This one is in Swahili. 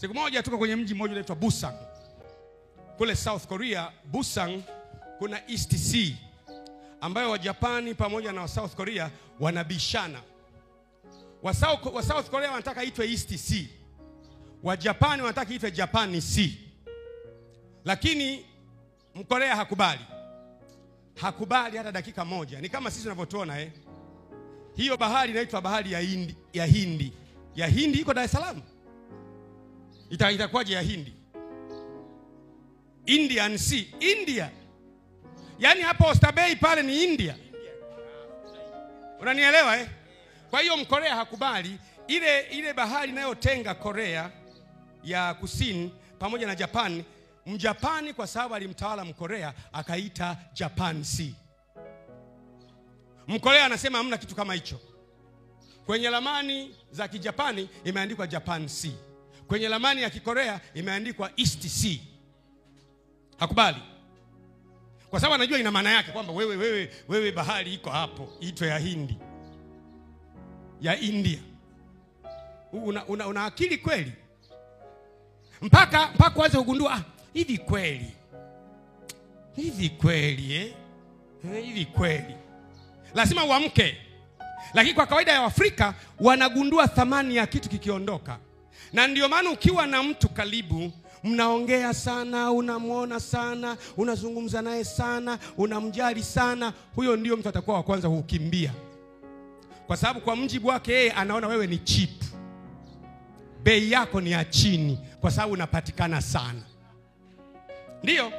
Siku moja tuko kwenye mji mmoja unaitwa Busan. Kule South Korea, Busan kuna East Sea ambayo wa Japani pamoja na wa South Korea wanabishana. Wa South Korea wanataka itwe East Sea. Wa Japani wanataka itwe Japan Sea. Lakini Mkorea hakubali. Hakubali hata dakika moja. Ni kama sisi tunavyotuona hiyo bahari inaitwa bahari ya Hindi. Ya Hindi iko Dar es Salaam. Itakuwaje ya Hindi? Indian Sea, India. Yaani hapo Oysterbay pale ni India. Unanielewa Kwa hiyo Mkorea hakubali ile bahari inayotenga Korea ya Kusini pamoja na Japan. Mjapani kwa sababu alimtawala Mkorea akaita Japan Sea. Mkorea anasema hamna kitu kama hicho. Kwenye ramani za Kijapani imeandikwa Japan Sea. Kwenye ramani ya Kikorea imeandikwa East Sea. Hakubali. Kwa sababu anajua ina maana yake kwamba wewe bahari iko hapo itwe ya Hindi. Ya India. Una akili kweli? Mpaka waanze kugundua hivi kweli. Hivi kweli hivi kweli. Lazima uamke. Lakini kwa kawaida ya Afrika wanagundua thamani ya kitu kikiondoka. Na ndio maana ukiwa na mtu karibu, mnaongea sana, unamuona sana, unazungumza naye sana, unamjali sana, huyo ndio mtu atakuwa wa kwanza kukimbia. Kwa sababu kwa mjibu wake yeye anaona wewe ni cheap. Bei yako ni ya chini kwa sababu unapatikana sana. Ndio